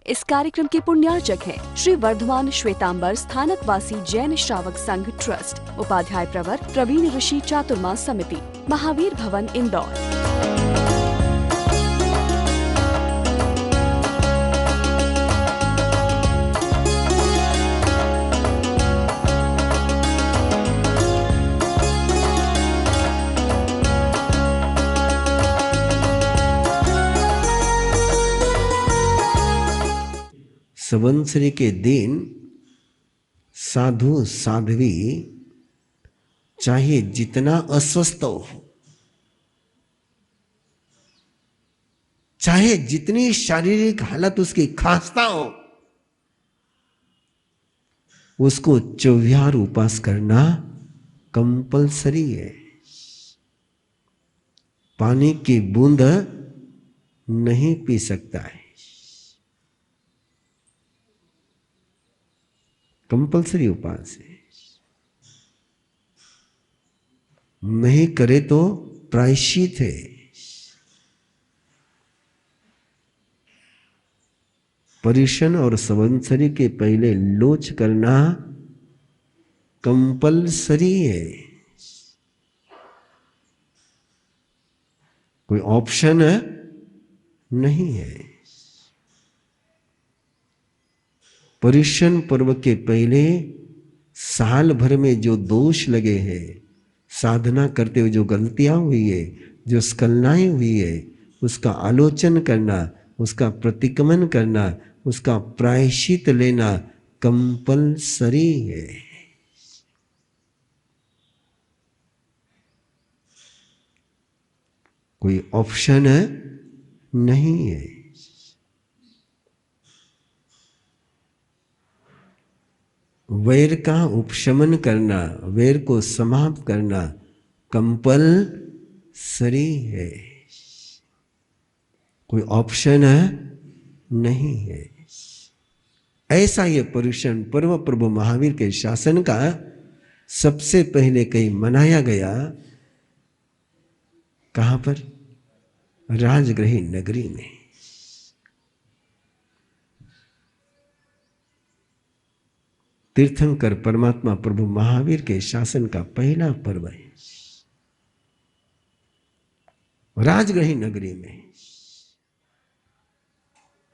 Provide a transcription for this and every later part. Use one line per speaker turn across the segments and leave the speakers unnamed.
इस कार्यक्रम के पुण्यार्चक हैं श्री वर्धमान श्वेतांबर स्थानकवासी जैन श्रावक संघ ट्रस्ट, उपाध्याय प्रवर प्रवीण ऋषि चातुर्मास समिति, महावीर भवन, इंदौर।
संवत्सरी के दिन साधु साध्वी चाहे जितना अस्वस्थ हो, चाहे जितनी शारीरिक हालत उसकी खास्ता हो, उसको 24 उपवास करना कंपलसरी है। पानी की बूंद नहीं पी सकता है, कंपलसरी उपवास है। नहीं करे तो प्रायश्चित है। पर्युषण और संवत्सरी के पहले लोच करना कंपलसरी है, कोई ऑप्शन नहीं है। पर्युषण पर्व के पहले साल भर में जो दोष लगे हैं, साधना करते हुए जो गलतियां हुई है, जो स्खलनाएं हुई है, उसका आलोचन करना, उसका प्रतिक्रमण करना, उसका प्रायश्चित लेना कंपलसरी है। कोई ऑप्शन नहीं है। वैर का उपशमन करना, वैर को समाप्त करना कंपलसरी है, कोई ऑप्शन नहीं है। ऐसा ये पर्युषण पर्व प्रभु महावीर के शासन का सबसे पहले कहीं मनाया गया। कहां पर? राजगृही नगरी में। तीर्थंकर परमात्मा प्रभु महावीर के शासन का पहला पर्व है, राजगृही नगरी में।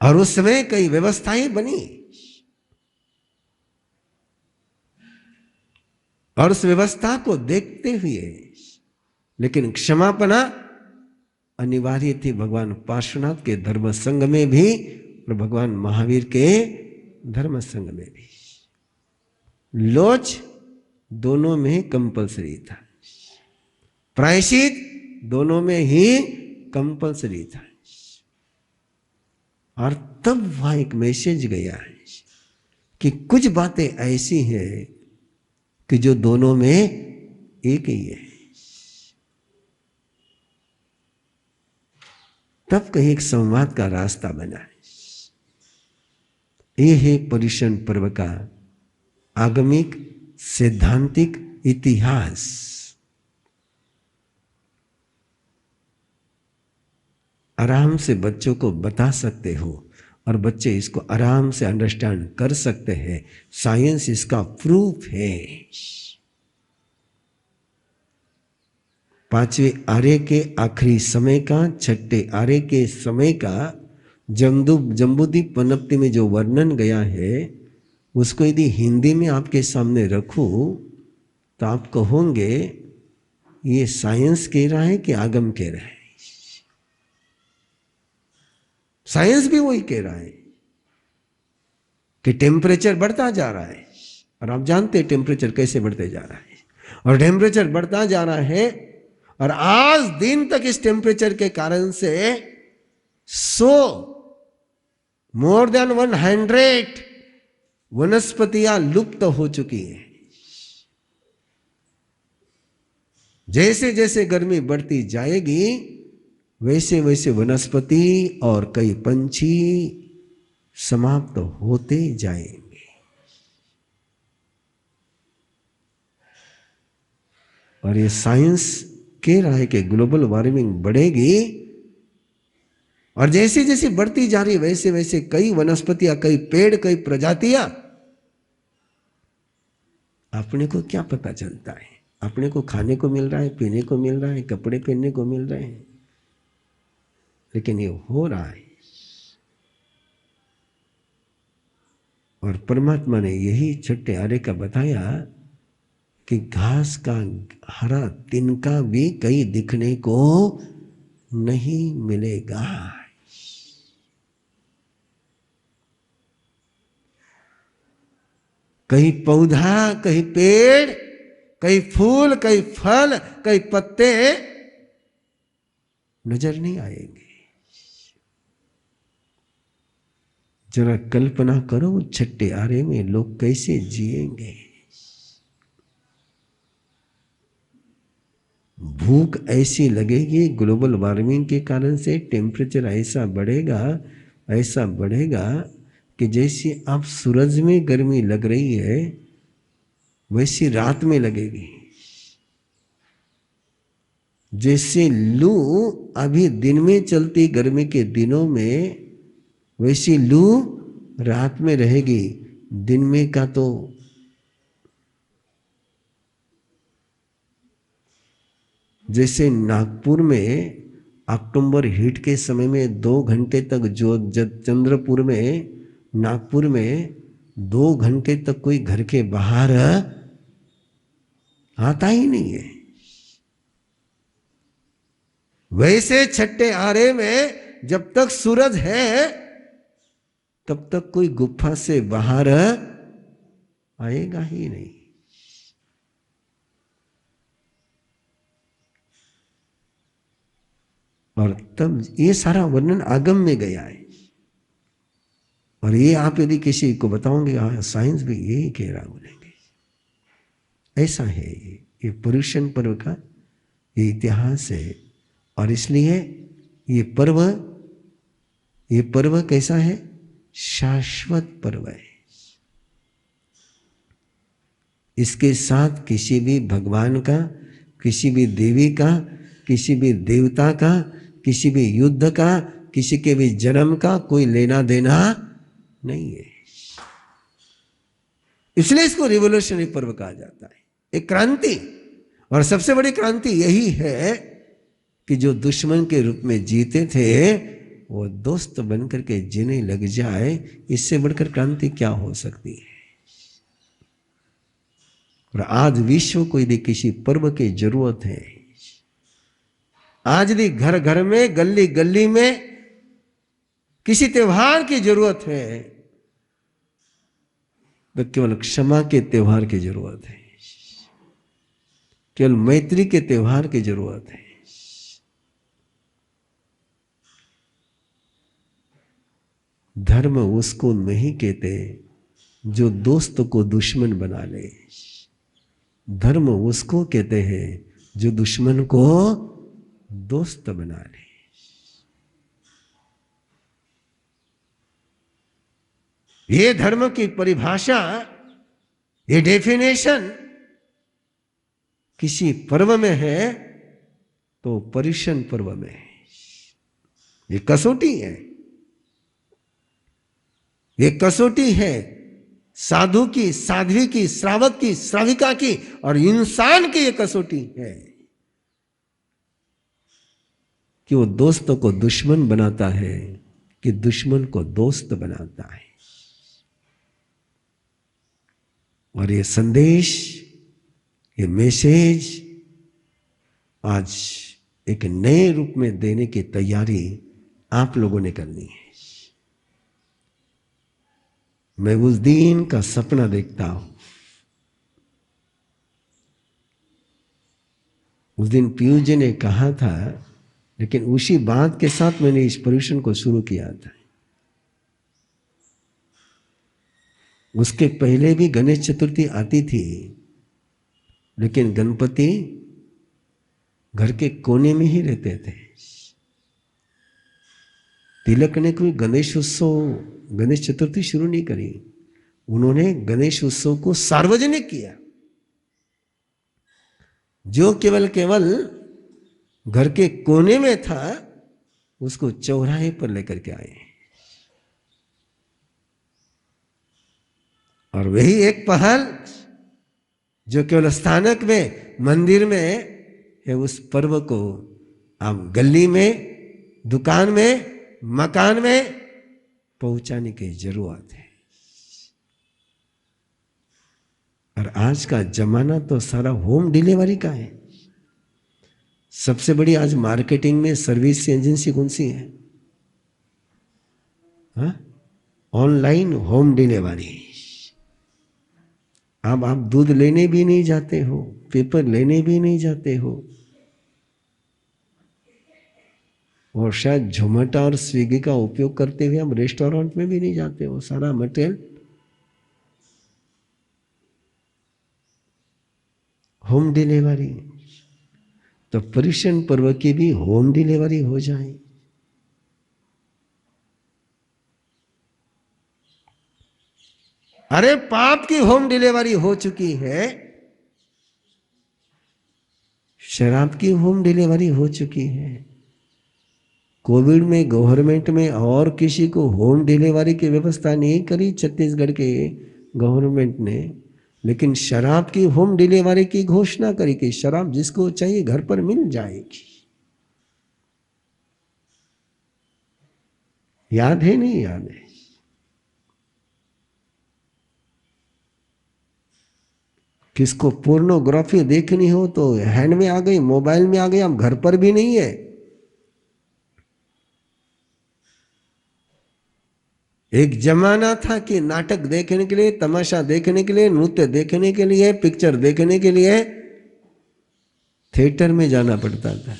और उस समय कई व्यवस्थाएं बनी, और उस व्यवस्था को देखते हुए, लेकिन क्षमापना अनिवार्य थी भगवान पार्श्वनाथ के धर्म संघ में भी और भगवान महावीर के धर्म संघ में भी। लोच दोनों में कंपलसरी था, प्रायश्चित दोनों में ही कंपलसरी था। और तब वहां एक मैसेज गया है कि कुछ बातें ऐसी हैं कि जो दोनों में एक ही है। तब कहीं एक संवाद का रास्ता बना है। यह है पर्युषण पर्व का आगमिक सैद्धांतिक इतिहास। आराम से बच्चों को बता सकते हो और बच्चे इसको आराम से अंडरस्टैंड कर सकते हैं। साइंस इसका प्रूफ है। 5वें आर्य के आखिरी समय का, 6ठे आर्य के समय का जम्बूद्वीप वनस्पति में जो वर्णन गया है, उसको यदि हिंदी में आपके सामने रखूं तो आप कहोगे ये साइंस कह रहा है कि आगम कह रहा है? साइंस भी वही कह रहा है कि टेम्परेचर बढ़ता जा रहा है। और आप जानते हैं टेम्परेचर कैसे बढ़ते जा रहा है। और टेम्परेचर बढ़ता जा रहा है, और आज दिन तक इस टेम्परेचर के कारण से 100 मोर देन 100 वनस्पतियां लुप्त हो चुकी हैं। जैसे जैसे गर्मी बढ़ती जाएगी, वैसे वैसे वनस्पति और कई पंछी समाप्त होते जाएंगे। और ये साइंस कह रहा है कि ग्लोबल वार्मिंग बढ़ेगी और जैसे जैसे बढ़ती जा रही वैसे वैसे कई वनस्पतियां, कई पेड़, कई प्रजातियां, अपने को क्या पता चलता है? अपने को खाने को मिल रहा है, पीने को मिल रहा है, कपड़े पहनने को मिल रहे हैं, लेकिन ये हो रहा है। और परमात्मा ने यही छठे आरे का बताया कि घास का हरा तिनका भी कहीं दिखने को नहीं मिलेगा। कहीं पौधा, कहीं पेड़, कहीं फूल, कहीं फल, कहीं पत्ते नजर नहीं आएंगे। जरा कल्पना करो छठे आरे में लोग कैसे जिएंगे। भूख ऐसी लगेगी, ग्लोबल वार्मिंग के कारण से टेम्परेचर ऐसा बढ़ेगा, ऐसा बढ़ेगा कि जैसे आप सूरज में गर्मी लग रही है वैसी रात में लगेगी। जैसे लू अभी दिन में चलती गर्मी के दिनों में, वैसी लू रात में रहेगी। दिन में का तो जैसे नागपुर में अक्टूबर हीट के समय में 2 घंटे तक, जो चंद्रपुर में, नागपुर में 2 घंटे तक कोई घर के बाहर आता ही नहीं है, वैसे छठे आरे में जब तक सूरज है तब तक कोई गुफा से बाहर आएगा ही नहीं। और तब ये सारा वर्णन आगम में गया है। और ये आप यदि किसी को बताओगे, हाँ साइंस भी यही कह रहा, बोलेंगे ऐसा है। ये पुरुषन पर्व का ये इतिहास है। और इसलिए ये पर्व कैसा है? शाश्वत पर्व है। इसके साथ किसी भी भगवान का, किसी भी देवी का, किसी भी देवता का, किसी भी युद्ध का, किसी के भी जन्म का कोई लेना देना नहीं है। इसलिए इसको रिवोल्यूशनरी पर्व कहा जाता है, एक क्रांति। और सबसे बड़ी क्रांति यही है कि जो दुश्मन के रूप में जीते थे वो दोस्त बनकर के जीने लग जाए। इससे बढ़कर क्रांति क्या हो सकती है? और आज विश्व को यदि किसी पर्व की जरूरत है, आज यदि घर घर में, गली गली में किसी त्योहार की जरूरत है तो केवल क्षमा के त्योहार की जरूरत है, केवल मैत्री के त्योहार की जरूरत है। धर्म उसको नहीं कहते जो दोस्त को दुश्मन बना ले। धर्म उसको कहते हैं जो दुश्मन को दोस्त बना ले। ये धर्म की परिभाषा, ये डेफिनेशन किसी पर्व में है तो पर्युषण पर्व में है। ये कसौटी है, ये कसौटी है साधु की, साध्वी की, श्रावक की, श्राविका की और इंसान की। ये कसौटी है कि वो दोस्तों को दुश्मन बनाता है कि दुश्मन को दोस्त बनाता है। और ये संदेश, ये मैसेज आज एक नए रूप में देने की तैयारी आप लोगों ने करनी है। मैं उस दिन का सपना देखता हूं। उस दिन पीयूष जी ने कहा था, लेकिन उसी बात के साथ मैंने इस पर्युषण को शुरू किया था। उसके पहले भी गणेश चतुर्थी आती थी, लेकिन गणपति घर के कोने में ही रहते थे। तिलक ने कोई गणेश उत्सव, गणेश चतुर्थी शुरू नहीं करी। उन्होंने गणेश उत्सव को सार्वजनिक किया। जो केवल घर के कोने में था उसको चौराहे पर लेकर के आए और वही एक पहल जो केवल स्थानक में मंदिर में है, उस पर्व को आप गली में, दुकान में, मकान में पहुंचाने की जरूरत है। और आज का जमाना तो सारा होम डिलीवरी का है। सबसे बड़ी आज मार्केटिंग में सर्विस एजेंसी कौन सी है? Online home delivery. अब आप दूध लेने भी नहीं जाते हो, पेपर लेने भी नहीं जाते हो, और शायद जोमेटो और स्विगी का उपयोग करते हुए हम रेस्टोरेंट में भी नहीं जाते हो। सारा मटेरियल होम डिलीवरी। तो पर्युषण पर्व की भी होम डिलीवरी हो जाए। अरे पाप की होम डिलीवरी हो चुकी है, शराब की होम डिलीवरी हो चुकी है। कोविड में गवर्नमेंट में और किसी को होम डिलीवरी की व्यवस्था नहीं करी छत्तीसगढ़ के गवर्नमेंट ने, लेकिन शराब की होम डिलीवरी की घोषणा करी कि शराब जिसको चाहिए घर पर मिल जाएगी। याद है? नहीं याद है? किसको पोर्नोग्राफी देखनी हो तो हैंड में आ गई, मोबाइल में आ गई, अब घर पर भी नहीं है। एक जमाना था कि नाटक देखने के लिए, तमाशा देखने के लिए, नृत्य देखने के लिए, पिक्चर देखने के लिए थिएटर में जाना पड़ता था।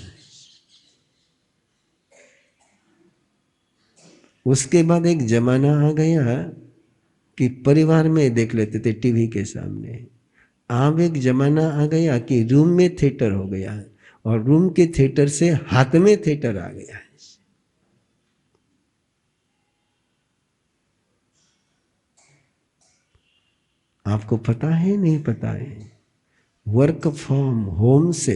उसके बाद एक जमाना आ गया कि परिवार में देख लेते थे टीवी के सामने। अब एक जमाना आ गया कि रूम में थिएटर हो गया, और रूम के थिएटर से हाथ में थिएटर आ गया। आपको पता है? नहीं पता है? वर्क फ्रॉम होम से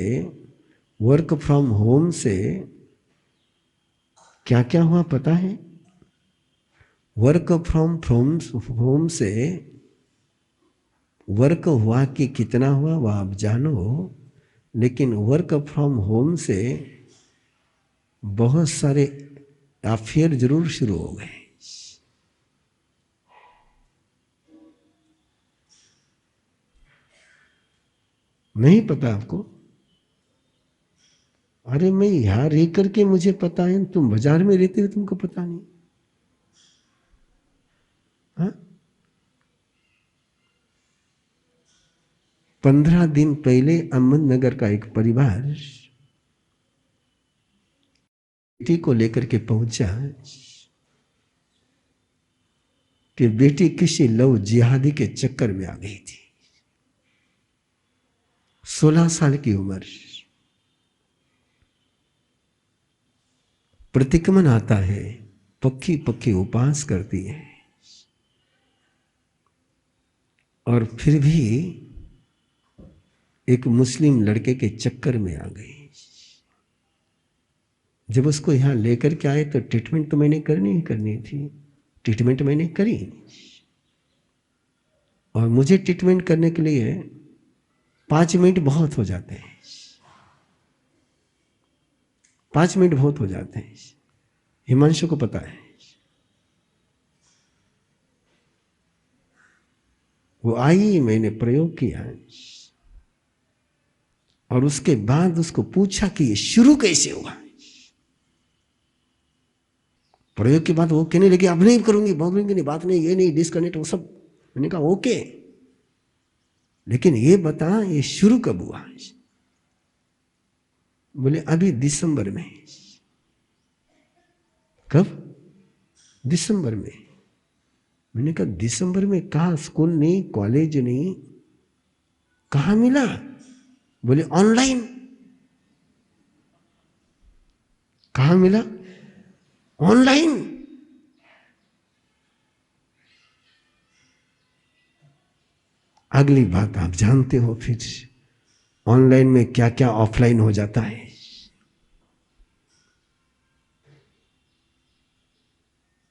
क्या क्या हुआ पता है? वर्क फ्रॉम होम से वर्क हुआ कि कितना हुआ वह आप जानो, लेकिन वर्क फ्रॉम होम से बहुत सारे अफेयर जरूर शुरू हो गए। नहीं पता आपको? अरे मैं यहां रह करके मुझे पता है, तुम बाजार में रहते हो तुमको पता नहीं? हाँ? 15 दिन पहले अहमदनगर का एक परिवार बेटी को लेकर के पहुंचा कि बेटी किसी लव जिहादी के चक्कर में आ गई थी। 16 साल की उम्र। प्रतिक्रमण आता है, पक्की पक्की उपास करती है, और फिर भी एक मुस्लिम लड़के के चक्कर में आ गई। जब उसको यहां लेकर के आए तो ट्रीटमेंट तो मैंने करनी ही करनी थी। ट्रीटमेंट मैंने करी, और मुझे ट्रीटमेंट करने के लिए 5 मिनट बहुत हो जाते हैं। 5 मिनट बहुत हो जाते हैं। हिमांशु को पता है। वो आई, मैंने प्रयोग किया, और उसके बाद उसको पूछा कि ये शुरू कैसे हुआ। प्रयोग के बाद वो कहने लगे अब नहीं करूंगी, बोलूंगी नहीं, बात नहीं, ये नहीं, डिस्कनेक्ट, वो सब। मैंने कहा ओके, लेकिन ये बता ये शुरू कब हुआ? बोले अभी दिसंबर में। कब? दिसंबर में। मैंने कहा दिसंबर में कहा? स्कूल नहीं, कॉलेज नहीं, कहां मिला? बोले ऑनलाइन। कहां मिला? ऑनलाइन। अगली बात आप जानते हो, फिर ऑनलाइन में क्या क्या ऑफलाइन हो जाता है।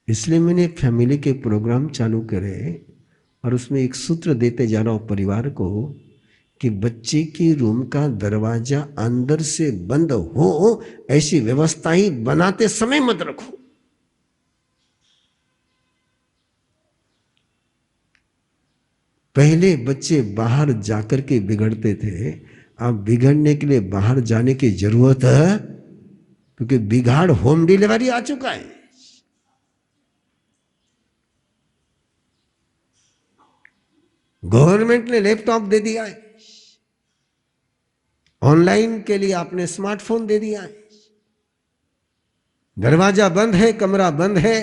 इसलिए मैंने फैमिली के प्रोग्राम चालू करे और उसमें एक सूत्र देते जा रहा हूं परिवार को कि बच्चे के रूम का दरवाजा अंदर से बंद हो ऐसी व्यवस्था ही बनाते समय मत रखो। पहले बच्चे बाहर जाकर के बिगड़ते थे, अब बिगड़ने के लिए बाहर जाने की जरूरत है, क्योंकि बिगाड़ होम डिलीवरी आ चुका है। गवर्नमेंट ने लैपटॉप दे दिया है, ऑनलाइन के लिए आपने स्मार्टफोन दे दिया है, दरवाजा बंद है, कमरा बंद है।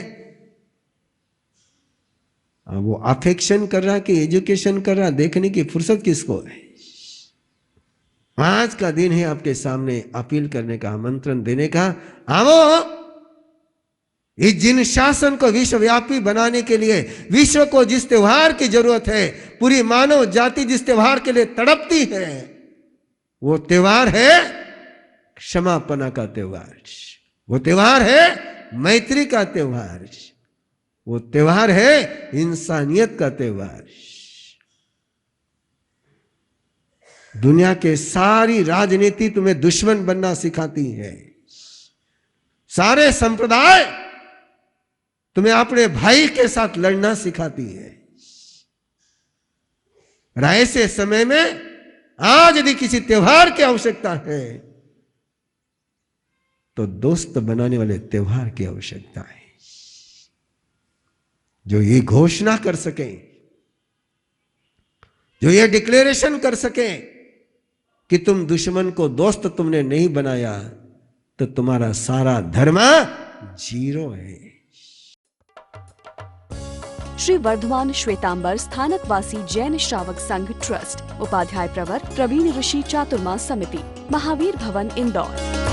वो अफेक्शन कर रहा कि एजुकेशन कर रहा, देखने की फुर्सत किसको है। आज का दिन है आपके सामने अपील करने का, आमंत्रण देने का। आओ इस जिन शासन को विश्वव्यापी बनाने के लिए, विश्व को जिस त्योहार की जरूरत है, पूरी मानव जाति जिस त्योहार के लिए तड़पती है, वो त्योहार है क्षमापना का त्योहार, वो त्योहार है मैत्री का त्योहार, वो त्योहार है इंसानियत का त्योहार। दुनिया के सारी राजनीति तुम्हें दुश्मन बनना सिखाती है, सारे संप्रदाय तुम्हें अपने भाई के साथ लड़ना सिखाती है। और ऐसे समय में आज यदि किसी त्योहार की आवश्यकता है तो दोस्त बनाने वाले त्योहार की आवश्यकता है, जो ये घोषणा कर सके, जो ये डिक्लेरेशन कर सके कि तुम दुश्मन को दोस्त तुमने नहीं बनाया तो तुम्हारा सारा धर्म जीरो है।
श्री वर्धमान श्वेतांबर स्थानकवासी जैन श्रावक संघ ट्रस्ट, उपाध्याय प्रवर प्रवीण ऋषि चातुर्मा समिति, महावीर भवन इंदौर।